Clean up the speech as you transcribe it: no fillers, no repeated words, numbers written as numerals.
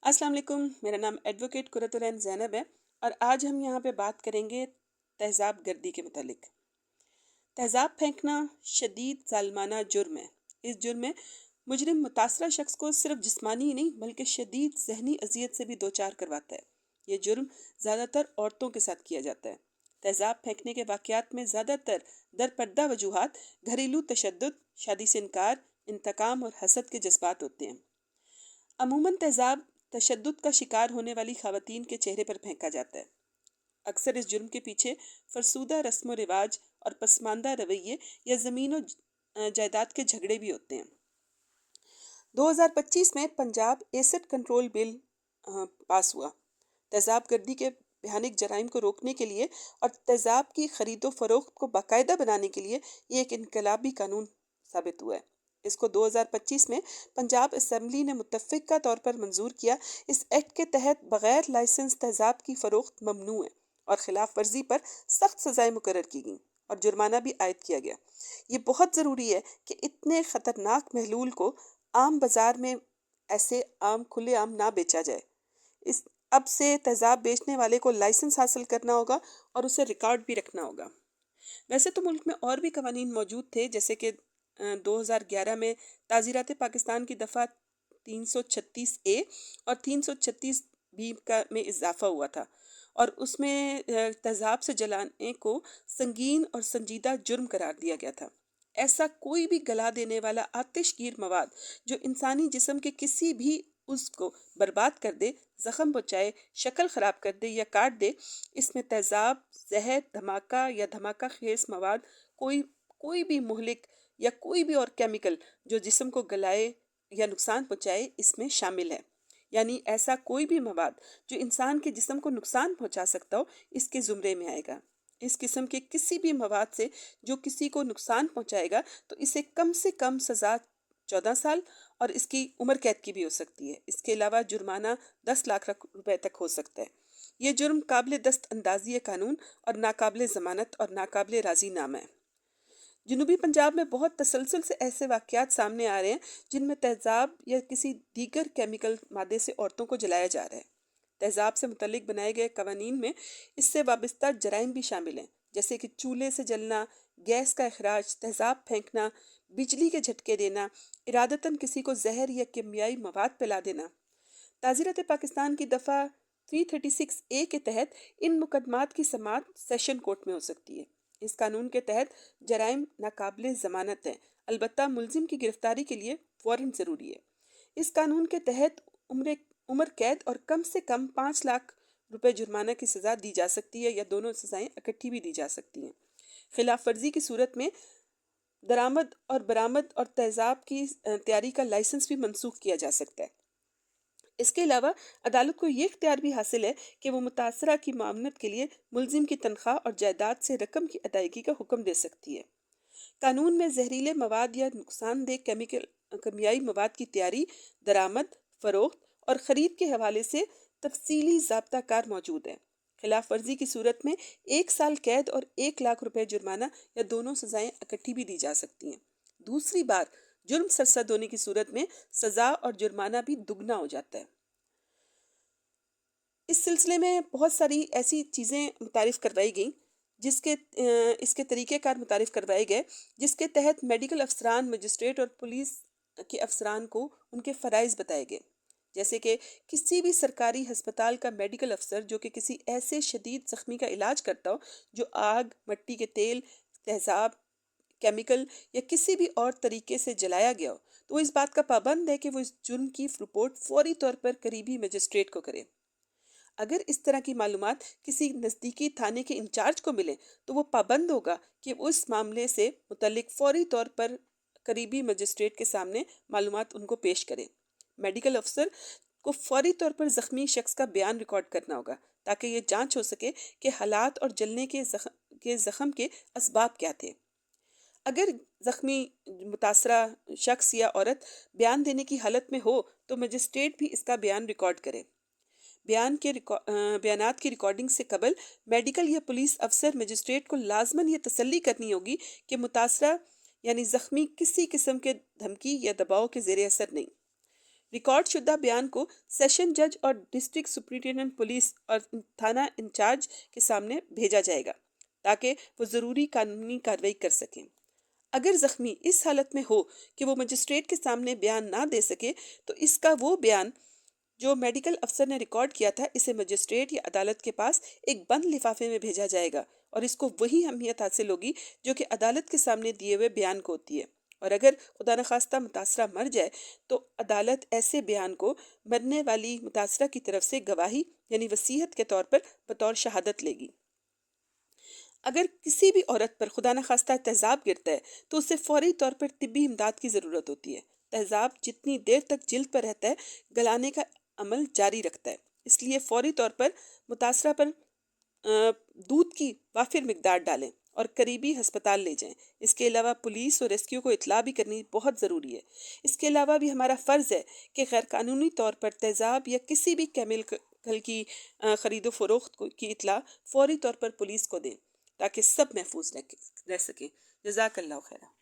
السلام علیکم، میرا نام ایڈوکیٹ قرۃ العین زینب ہے اور آج ہم یہاں پہ بات کریں گے تیزاب گردی کے متعلق۔ تیزاب پھینکنا شدید ظالمانہ جرم ہے۔ اس جرم میں مجرم متاثرہ شخص کو صرف جسمانی ہی نہیں بلکہ شدید ذہنی اذیت سے بھی دوچار کرواتا ہے۔ یہ جرم زیادہ تر عورتوں کے ساتھ کیا جاتا ہے۔ تیزاب پھینکنے کے واقعات میں زیادہ تر درپردہ وجوہات گھریلو تشدد، شادی سے انکار، انتقام اور حسد کے جذبات ہوتے ہیں۔ عموماً تیزاب تشدد کا شکار ہونے والی خواتین کے چہرے پر پھینکا جاتا ہے۔ اکثر اس جرم کے پیچھے فرسودہ رسم و رواج اور پسماندہ رویے یا زمین و جائیداد کے جھگڑے بھی ہوتے ہیں۔ 2025 میں پنجاب ایسڈ کنٹرول بل پاس ہوا۔ تیزاب گردی کے بھیانک جرائم کو روکنے کے لیے اور تیزاب کی خرید و فروخت کو باقاعدہ بنانے کے لیے یہ ایک انقلابی قانون ثابت ہوا ہے۔ اس کو 2025 میں پنجاب اسمبلی نے متفقہ طور پر منظور کیا۔ اس ایکٹ کے تحت بغیر لائسنس تیزاب کی فروخت ممنوع ہے اور خلاف ورزی پر سخت سزائیں مقرر کی گئیں اور جرمانہ بھی عائد کیا گیا۔ یہ بہت ضروری ہے کہ اتنے خطرناک محلول کو عام بازار میں ایسے کھلے عام نہ بیچا جائے۔ اب سے تیزاب بیچنے والے کو لائسنس حاصل کرنا ہوگا اور اسے ریکارڈ بھی رکھنا ہوگا۔ ویسے تو ملک میں اور بھی قوانین موجود تھے، جیسے کہ 2011 میں تعزیرات پاکستان کی دفعہ 336A اور 336B میں اضافہ ہوا تھا اور اس میں تیزاب سے جلانے کو سنگین اور سنجیدہ جرم قرار دیا گیا تھا۔ ایسا کوئی بھی گلا دینے والا آتش گیر مواد جو انسانی جسم کے کسی بھی عضو کو برباد کر دے، زخم پہنچائے، شکل خراب کر دے یا کاٹ دے، اس میں تیزاب، زہر، دھماکہ یا دھماکہ خیز مواد، کوئی بھی مہلک یا کوئی بھی اور کیمیکل جو جسم کو گلائے یا نقصان پہنچائے اس میں شامل ہے۔ یعنی ایسا کوئی بھی مواد جو انسان کے جسم کو نقصان پہنچا سکتا ہو اس کے زمرے میں آئے گا۔ اس قسم کے کسی بھی مواد سے جو کسی کو نقصان پہنچائے گا تو اسے کم سے کم سزا 14 سال اور اس کی عمر قید کی بھی ہو سکتی ہے۔ اس کے علاوہ جرمانہ 10 لاکھ روپے تک ہو سکتا ہے۔ یہ جرم قابل دست اندازی قانون اور ناقابل ضمانت اور ناقابل راضی نامہ ہے۔ جنوبی پنجاب میں بہت تسلسل سے ایسے واقعات سامنے آ رہے ہیں جن میں تیزاب یا کسی دیگر کیمیکل مادے سے عورتوں کو جلایا جا رہا ہے۔ تیزاب سے متعلق بنائے گئے قوانین میں اس سے وابستہ جرائم بھی شامل ہیں، جیسے کہ چولہے سے جلنا، گیس کا اخراج، تیزاب پھینکنا، بجلی کے جھٹکے دینا، ارادتاً کسی کو زہر یا کیمیائی مواد پلا دینا۔ تعزیرات پاکستان کی دفعہ 336A کے تحت ان مقدمات کی سماعت سیشن کورٹ میں ہو سکتی ہے۔ اس قانون کے تحت جرائم ناقابل ضمانت ہیں، البتہ ملزم کی گرفتاری کے لیے وارنٹ ضروری ہے۔ اس قانون کے تحت عمر قید اور کم سے کم 5 لاکھ روپے جرمانہ کی سزا دی جا سکتی ہے یا دونوں سزائیں اکٹھی بھی دی جا سکتی ہیں۔ خلاف ورزی کی صورت میں درآمد اور برآمد اور تیزاب کی تیاری کا لائسنس بھی منسوخ کیا جا سکتا ہے۔ اس کے علاوہ عدالت کو یہ اختیار بھی حاصل ہے کہ وہ متاثرہ کی معاونت کے لیے ملزم کی تنخواہ اور جائیداد سے رقم کی ادائیگی کا حکم دے سکتی ہے۔ قانون میں زہریلے مواد یا نقصان دہ کیمیائی مواد کی تیاری، درآمد، فروخت اور خرید کے حوالے سے تفصیلی ضابطہ کار موجود ہے۔ خلاف ورزی کی صورت میں 1 سال قید اور 1 لاکھ روپے جرمانہ یا دونوں سزائیں اکٹھی بھی دی جا سکتی ہیں۔ دوسری بار جرم سرزد ہونے کی صورت میں سزا اور جرمانہ بھی دگنا ہو جاتا ہے۔ اس سلسلے میں بہت ساری ایسی چیزیں متعارف کروائی گئیں اس کے طریقہ کار متعارف کروائے گئے جس کے تحت میڈیکل افسران، مجسٹریٹ اور پولیس کے افسران کو ان کے فرائض بتائے گئے، جیسے کہ کسی بھی سرکاری ہسپتال کا میڈیکل افسر جو کہ کسی ایسے شدید زخمی کا علاج کرتا ہو جو آگ، مٹی کے تیل، تیزاب، کیمیکل یا کسی بھی اور طریقے سے جلایا گیا ہو تو وہ اس بات کا پابند ہے کہ وہ اس جرم کی رپورٹ فوری طور پر قریبی مجسٹریٹ کو کرے۔ اگر اس طرح کی معلومات کسی نزدیکی تھانے کے انچارج کو ملے تو وہ پابند ہوگا کہ وہ اس معاملے سے متعلق فوری طور پر قریبی مجسٹریٹ کے سامنے معلومات ان کو پیش کرے۔ میڈیکل افسر کو فوری طور پر زخمی شخص کا بیان ریکارڈ کرنا ہوگا تاکہ یہ جانچ ہو سکے کہ حالات اور جلنے کے زخم کے اسباب کیا تھے۔ اگر زخمی متاثرہ شخص یا عورت بیان دینے کی حالت میں ہو تو مجسٹریٹ بھی اس کا بیان ریکارڈ کرے۔ بیانات کی ریکارڈنگ سے قبل میڈیکل یا پولیس افسر مجسٹریٹ کو لازماً یہ تسلی کرنی ہوگی کہ متاثرہ یعنی زخمی کسی قسم کے دھمکی یا دباؤ کے زیر اثر نہیں۔ ریکارڈ شدہ بیان کو سیشن جج اور ڈسٹرکٹ سپرنٹینڈنٹ پولیس اور تھانہ انچارج کے سامنے بھیجا جائے گا تاکہ وہ ضروری قانونی کارروائی کر سکیں۔ اگر زخمی اس حالت میں ہو کہ وہ مجسٹریٹ کے سامنے بیان نہ دے سکے تو اس کا وہ بیان جو میڈیکل افسر نے ریکارڈ کیا تھا اسے مجسٹریٹ یا عدالت کے پاس ایک بند لفافے میں بھیجا جائے گا اور اس کو وہی اہمیت حاصل ہوگی جو کہ عدالت کے سامنے دیے ہوئے بیان کو ہوتی ہے۔ اور اگر خدا نخواستہ متاثرہ مر جائے تو عدالت ایسے بیان کو مرنے والی متاثرہ کی طرف سے گواہی یعنی وصیت کے طور پر بطور شہادت لے گی۔ اگر کسی بھی عورت پر خدا نخواستہ تیزاب گرتا ہے تو اسے فوری طور پر طبی امداد کی ضرورت ہوتی ہے۔ تیزاب جتنی دیر تک جلد پر رہتا ہے گلانے کا عمل جاری رکھتا ہے، اس لیے فوری طور پر متاثرہ پر دودھ کی وافر مقدار ڈالیں اور قریبی ہسپتال لے جائیں۔ اس کے علاوہ پولیس اور ریسکیو کو اطلاع بھی کرنی بہت ضروری ہے۔ اس کے علاوہ بھی ہمارا فرض ہے کہ غیر قانونی طور پر تیزاب یا کسی بھی کیمیکل کی خرید و فروخت کی اطلاع فوری طور پر پولیس کو دیں تاکہ سب محفوظ رہ سکیں۔ جزاک اللہ خیر۔